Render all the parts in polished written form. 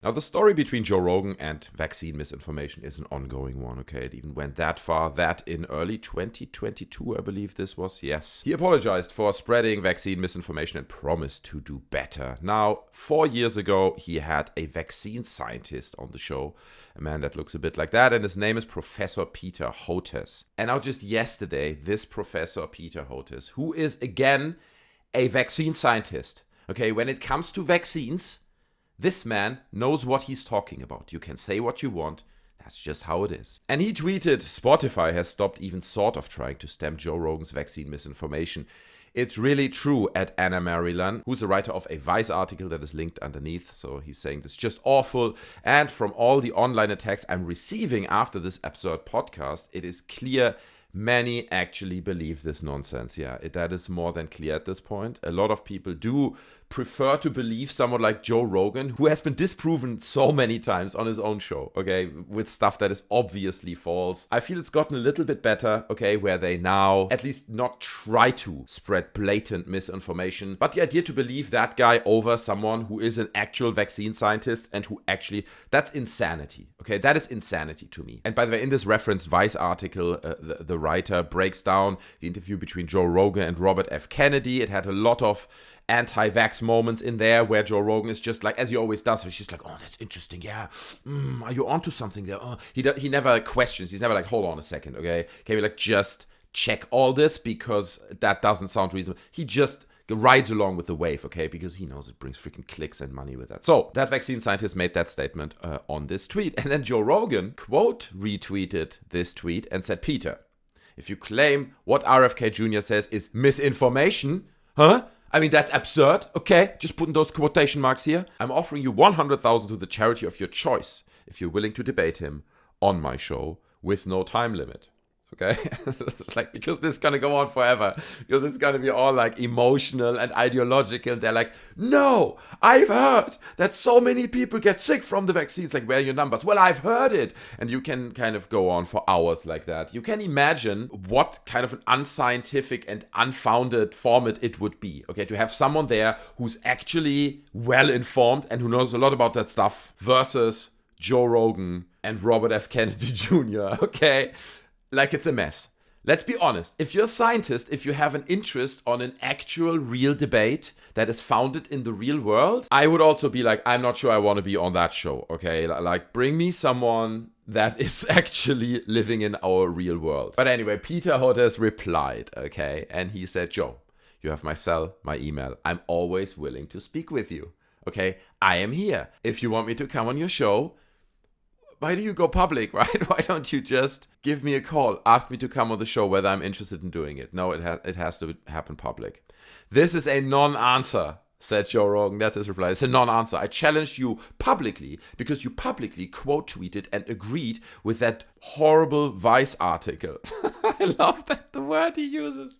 Now, the story between Joe Rogan and vaccine misinformation is an ongoing one, okay? It even went that far that in early 2022, I believe this was, yes. He apologized for spreading vaccine misinformation and promised to do better. Now, 4 years ago, he had a vaccine scientist on the show, a man that looks a bit like that, and his name is Professor Peter Hotez. And now just yesterday, this Professor Peter Hotez, who is, again, a vaccine scientist, okay? When it comes to vaccines, this man knows what he's talking about. You can say what you want. That's just how it is. And he tweeted, Spotify has stopped even sort of trying to stem Joe Rogan's vaccine misinformation. It's really true, at Anna Maryland, who's a writer of a Vice article that is linked underneath. So he's saying this is just awful. And from all the online attacks I'm receiving after this absurd podcast, it is clear many actually believe this nonsense. Yeah, that is more than clear at this point. A lot of people do prefer to believe someone like Joe Rogan, who has been disproven so many times on his own show, okay, with stuff that is obviously false. I feel it's gotten a little bit better, okay, where they now at least not try to spread blatant misinformation, but the idea to believe that guy over someone who is an actual vaccine scientist and who actually, that's insanity, okay, that is insanity to me. And by the way, in this referenced Vice article, the writer breaks down the interview between Joe Rogan and Robert F. Kennedy. It had a lot of anti-vax moments in there where Joe Rogan is just like, as he always does, he's just like, oh, that's interesting, yeah, are you onto something there? Oh. He never questions, he's never like, hold on a second, okay, can we like just check all this because that doesn't sound reasonable. He just rides along with the wave, okay, because he knows it brings freaking clicks and money with that. So that vaccine scientist made that statement on this tweet, and then Joe Rogan quote retweeted this tweet and said, Peter, if you claim what RFK Jr. says is misinformation, huh? I mean, that's absurd, okay? Just putting those quotation marks here. I'm offering you $100,000 to the charity of your choice if you're willing to debate him on my show with no time limit. Okay? It's like, because this is going to go on forever. Because it's going to be all like emotional and ideological. They're like, no, I've heard that so many people get sick from the vaccines. Like, where are your numbers? Well, I've heard it. And you can kind of go on for hours like that. You can imagine what kind of an unscientific and unfounded format it would be. Okay, to have someone there who's actually well informed and who knows a lot about that stuff versus Joe Rogan and Robert F. Kennedy Jr. Okay? Like, it's a mess. Let's be honest. If you're a scientist, if you have an interest on an actual real debate that is founded in the real world, I would also be like, I'm not sure I want to be on that show, okay? Like, bring me someone that is actually living in our real world. But anyway, Peter Hotez replied, okay? And he said, Joe, you have my cell, my email. I'm always willing to speak with you, okay? I am here. If you want me to come on your show, why do you go public, right? Why don't you just give me a call, ask me to come on the show whether I'm interested in doing it? No, it has to happen public. This is a non-answer, said Joe Rogan. That's his reply. It's a non-answer. I challenged you publicly because you publicly quote-tweeted and agreed with that horrible Vice article. I love that, the word he uses.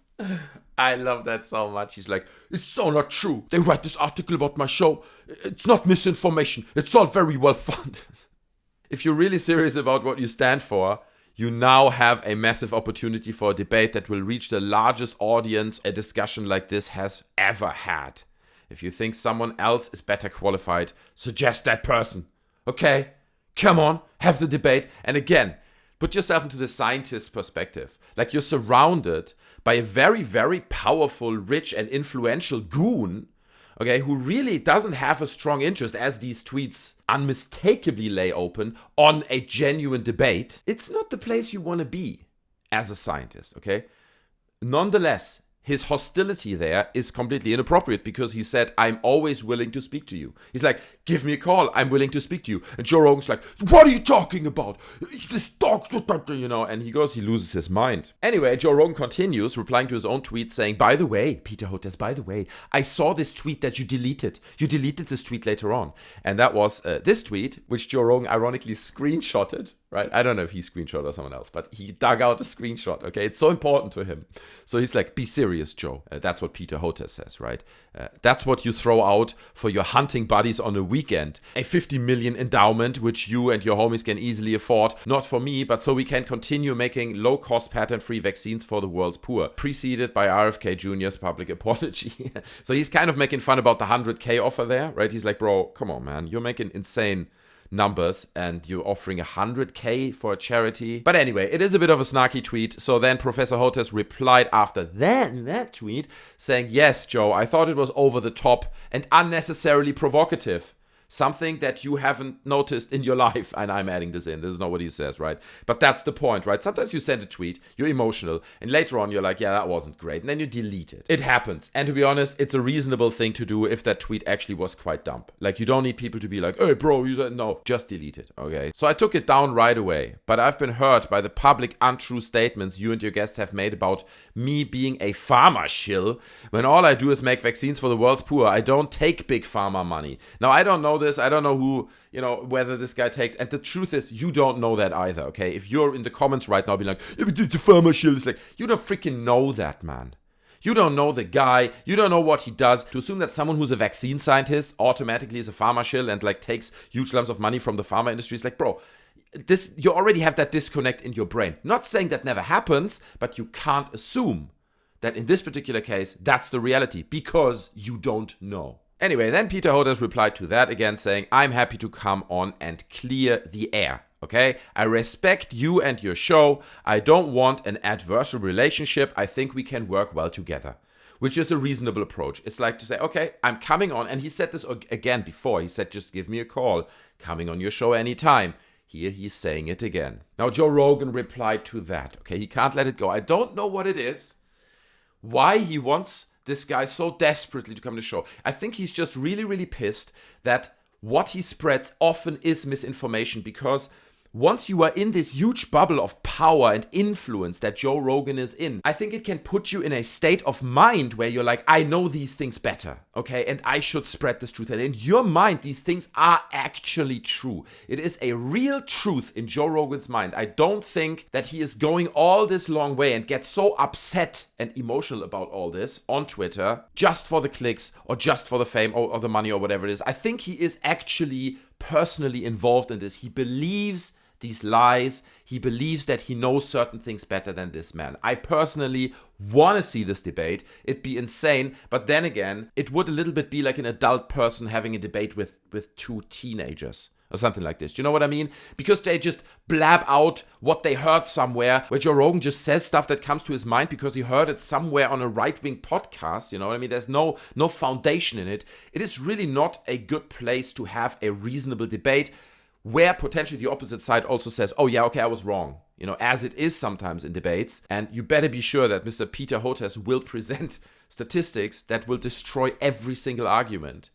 I love that so much. He's like, it's so not true. They write this article about my show. It's not misinformation. It's all very well funded. If you're really serious about what you stand for, you now have a massive opportunity for a debate that will reach the largest audience a discussion like this has ever had. If you think someone else is better qualified, suggest that person. Okay? Come on, have the debate. And again, put yourself into the scientist's perspective. Like, you're surrounded by a very, very powerful, rich, and influential goon, okay, who really doesn't have a strong interest, as these tweets unmistakably lay open, on a genuine debate. It's not the place you want to be as a scientist, okay? Nonetheless, his hostility there is completely inappropriate because he said, I'm always willing to speak to you. He's like, give me a call, I'm willing to speak to you. And Joe Rogan's like, what are you talking about? This dog, you know, and he loses his mind. Anyway, Joe Rogan continues, replying to his own tweet saying, by the way, Peter Hotez, by the way, I saw this tweet that you deleted. You deleted this tweet later on. And that was this tweet, which Joe Rogan ironically screenshotted right? I don't know if he screenshot or someone else, but he dug out a screenshot, okay? It's so important to him. So he's like, be serious, Joe. That's what Peter Hotez says, right? That's what you throw out for your hunting buddies on a weekend. A 50 million endowment, which you and your homies can easily afford. Not for me, but so we can continue making low-cost patent-free vaccines for the world's poor. Preceded by RFK Jr.'s public apology. So he's kind of making fun about the 100K offer there, right? He's like, bro, come on, man. You're making insane numbers and you're offering 100K for a charity. But anyway, it is a bit of a snarky tweet. So then Professor Hotez replied after that tweet saying, yes, Joe, I thought it was over the top and unnecessarily provocative. Something that you haven't noticed in your life. And I'm adding this in. This is not what he says, right? But that's the point, right? Sometimes you send a tweet, you're emotional, and later on you're like, yeah, that wasn't great. And then you delete it. It happens. And to be honest, it's a reasonable thing to do if that tweet actually was quite dumb. Like, you don't need people to be like, hey, bro, you said no. Just delete it, okay? So I took it down right away. But I've been hurt by the public untrue statements you and your guests have made about me being a pharma shill when all I do is make vaccines for the world's poor. I don't take big pharma money. Now, I don't know this. I don't know who, whether this guy takes. And the truth is, you don't know that either, okay? If you're in the comments right now being like, yeah, but the pharma shill, it's like, you don't freaking know that, man. You don't know the guy. You don't know what he does. To assume that someone who's a vaccine scientist automatically is a pharma shill and like takes huge lumps of money from the pharma industry is like, bro, you already have that disconnect in your brain. Not saying that never happens, but you can't assume that in this particular case, that's the reality because you don't know. Anyway, then Peter Hotez replied to that again saying, I'm happy to come on and clear the air, okay? I respect you and your show. I don't want an adversarial relationship. I think we can work well together, which is a reasonable approach. It's like to say, okay, I'm coming on. And he said this again before. He said, just give me a call. Coming on your show anytime. Here he's saying it again. Now, Joe Rogan replied to that, okay? He can't let it go. I don't know what it is, why he wants this guy so desperately to come to the show. I think he's just really, really pissed that what he spreads often is misinformation because once you are in this huge bubble of power and influence that Joe Rogan is in, I think it can put you in a state of mind where you're like, I know these things better, okay? And I should spread this truth. And in your mind, these things are actually true. It is a real truth in Joe Rogan's mind. I don't think that he is going all this long way and gets so upset and emotional about all this on Twitter just for the clicks or just for the fame or the money or whatever it is. I think he is actually personally involved in this. He believes these lies. He believes that he knows certain things better than this man. I personally want to see this debate. It'd be insane. But then again, it would a little bit be like an adult person having a debate with two teenagers or something like this. Do you know what I mean? Because they just blab out what they heard somewhere, where Joe Rogan just says stuff that comes to his mind because he heard it somewhere on a right-wing podcast. You know what I mean? There's no foundation in it. It is really not a good place to have a reasonable debate where potentially the opposite side also says, oh yeah, okay, I was wrong. As it is sometimes in debates. And you better be sure that Mr. Peter Hotez will present statistics that will destroy every single argument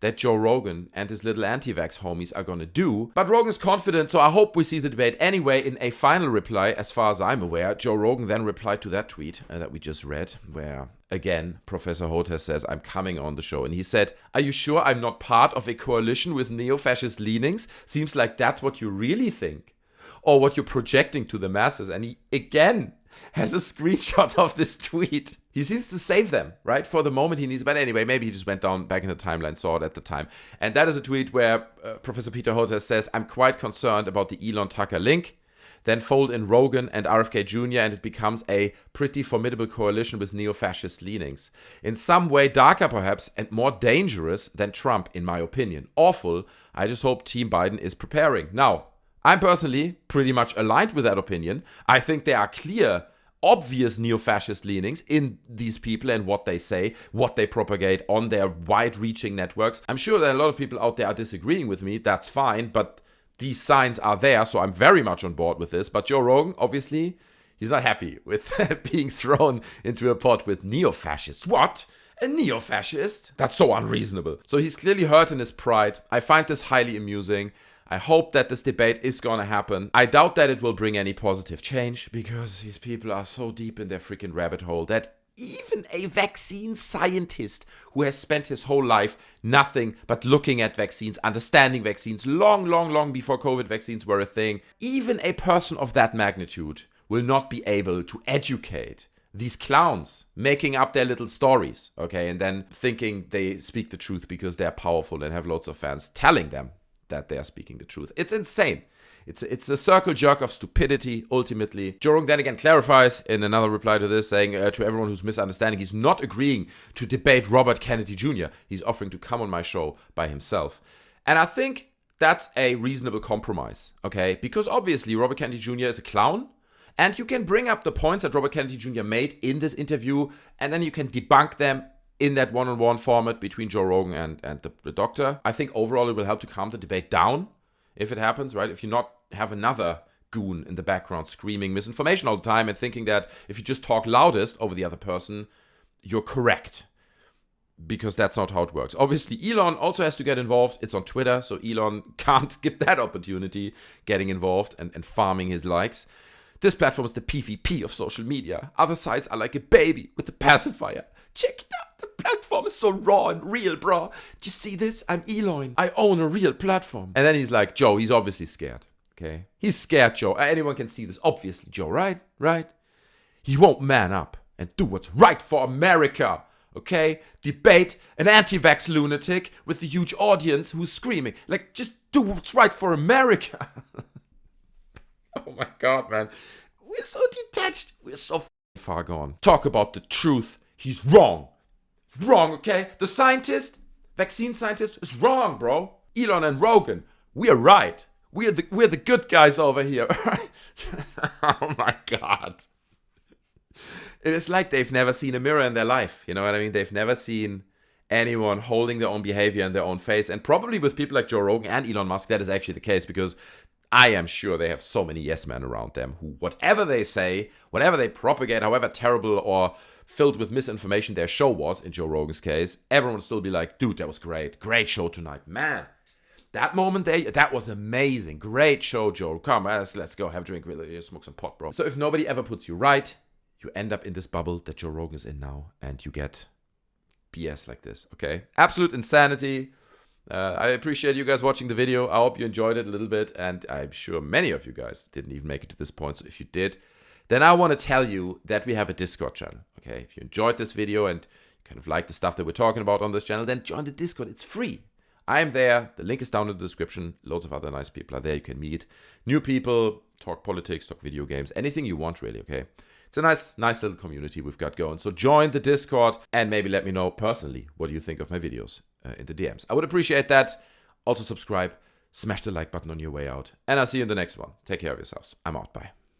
that Joe Rogan and his little anti-vax homies are going to do. But Rogan is confident, so I hope we see the debate. Anyway, in a final reply, as far as I'm aware, Joe Rogan then replied to that tweet that we just read, where, again, Professor Hotez says, I'm coming on the show. And he said, are you sure I'm not part of a coalition with neo-fascist leanings? Seems like that's what you really think. Or what you're projecting to the masses. And he, again, has a screenshot of this tweet. He seems to save them, right? For the moment he needs. But anyway, maybe he just went down back in the timeline, saw it at the time. And that is a tweet where Professor Peter Hotez says, I'm quite concerned about the Elon Tucker link. Then fold in Rogan and RFK Jr. and it becomes a pretty formidable coalition with neo-fascist leanings. In some way darker perhaps and more dangerous than Trump, in my opinion. Awful. I just hope Team Biden is preparing. Now, I'm personally pretty much aligned with that opinion. I think there are clear, obvious neo-fascist leanings in these people and what they say, what they propagate on their wide-reaching networks. I'm sure that a lot of people out there are disagreeing with me. That's fine, but these signs are there, so I'm very much on board with this. But Joe Rogan, obviously, he's not happy with being thrown into a pot with neo-fascists. What? A neo-fascist? That's so unreasonable. So he's clearly hurt in his pride. I find this highly amusing. I hope that this debate is gonna happen. I doubt that it will bring any positive change because these people are so deep in their freaking rabbit hole that even a vaccine scientist who has spent his whole life nothing but looking at vaccines, understanding vaccines long before COVID vaccines were a thing, even a person of that magnitude will not be able to educate these clowns making up their little stories, okay, and then thinking they speak the truth because they're powerful and have lots of fans telling them that they are speaking the truth. It's insane. It's a circle jerk of stupidity, ultimately. Joe Rogan then again clarifies in another reply to this, saying to everyone who's misunderstanding, he's not agreeing to debate Robert Kennedy Jr. He's offering to come on my show by himself. And I think that's a reasonable compromise, okay? Because obviously Robert Kennedy Jr. is a clown, and you can bring up the points that Robert Kennedy Jr. made in this interview, and then you can debunk them in that one-on-one format between Joe Rogan and the doctor. I think overall it will help to calm the debate down if it happens, right? If you not have another goon in the background screaming misinformation all the time and thinking that if you just talk loudest over the other person, you're correct. Because that's not how it works. Obviously, Elon also has to get involved. It's on Twitter, so Elon can't skip that opportunity, getting involved and farming his likes. This platform is the PvP of social media. Other sites are like a baby with a pacifier. Check it out. The platform is so raw and real, bro. Do you see this? I'm Elon. I own a real platform. And then he's like, Joe, he's obviously scared. Okay? He's scared, Joe. Anyone can see this. Obviously, Joe, right? Right? He won't man up and do what's right for America. Okay? Debate an anti-vax lunatic with a huge audience who's screaming. Like, just do what's right for America. Oh my God, man. We're so detached. We're so far gone. Talk about the truth. He's wrong. Wrong, okay? The scientist, vaccine scientist, is wrong, bro. Elon and Rogan, we are right. We're the good guys over here. Oh my God. It is like they've never seen a mirror in their life. You know what I mean? They've never seen anyone holding their own behavior in their own face. And probably with people like Joe Rogan and Elon Musk, that is actually the case, because I am sure they have so many yes men around them who, whatever they say, whatever they propagate, however terrible or filled with misinformation their show was, in Joe Rogan's case, everyone would still be like, dude, that was great. Great show tonight. Man, that moment there, that was amazing. Great show, Joe. Come, let's go have a drink, really, smoke some pot, bro. So if nobody ever puts you right, you end up in this bubble that Joe Rogan is in now, and you get BS like this, okay? Absolute insanity. I appreciate you guys watching the video. I hope you enjoyed it a little bit, and I'm sure many of you guys didn't even make it to this point. So if you did, then I want to tell you that we have a Discord channel, okay? If you enjoyed this video and you kind of like the stuff that we're talking about on this channel, then join the Discord. It's free. I am there. The link is down in the description. Loads of other nice people are there. You can meet new people, talk politics, talk video games, anything you want, really, okay? It's a nice little community we've got going. So join the Discord and maybe let me know personally what you think of my videos in the DMs. I would appreciate that. Also subscribe, smash the like button on your way out. And I'll see you in the next one. Take care of yourselves. I'm out. Bye.